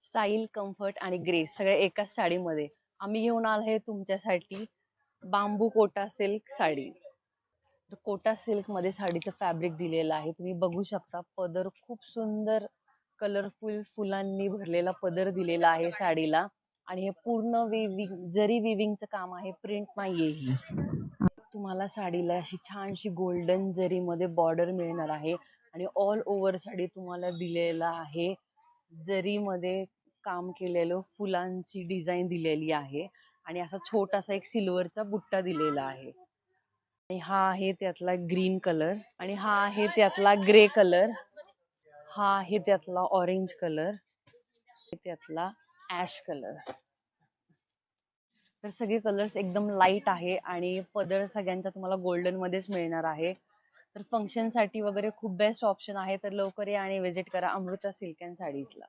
Style, comfort आणि grace सगळे एकाच साडीमध्ये आम्ही घेऊन आलो आहे तुमच्यासाठी बांबू कोटा सिल्क साडी. तर कोटा सिल्क मध्ये साडीचं फॅब्रिक दिलेलं आहे, तुम्ही बघू शकता. पदर खूप सुंदर कलरफुल फुलांनी भरलेला पदर दिलेला आहे साडीला. आणि हे पूर्ण विविंग जरी विविंगचं काम आहे, प्रिंट नाहीये ही. तुम्हाला साडीला अशी छानशी गोल्डन जरी मध्ये बॉर्डर मिळणार आहे आणि ऑल ओव्हर साडी तुम्हाला दिलेला आहे जरी मध्ये काम केलेलं, फुलांची डिझाईन दिलेली आहे आणि असा छोटासा एक सिल्वरचा बुट्टा दिलेला आहे. आणि हा आहे त्यातला ग्रीन कलर आणि हा आहे त्यातला ग्रे कलर, हा आहे त्यातला ऑरेंज कलर, त्यातला ऍश कलर. तर सगळे कलर्स एकदम लाईट आहे आणि पदर सगळ्यांचा तुम्हाला गोल्डन मध्येच मिळणार आहे. तर फंक्शन साठी वगैरे खूप बेस्ट ऑप्शन आहे. तर लवकर या आणि विजिट करा अमृता सिल्क अँड साडीजला.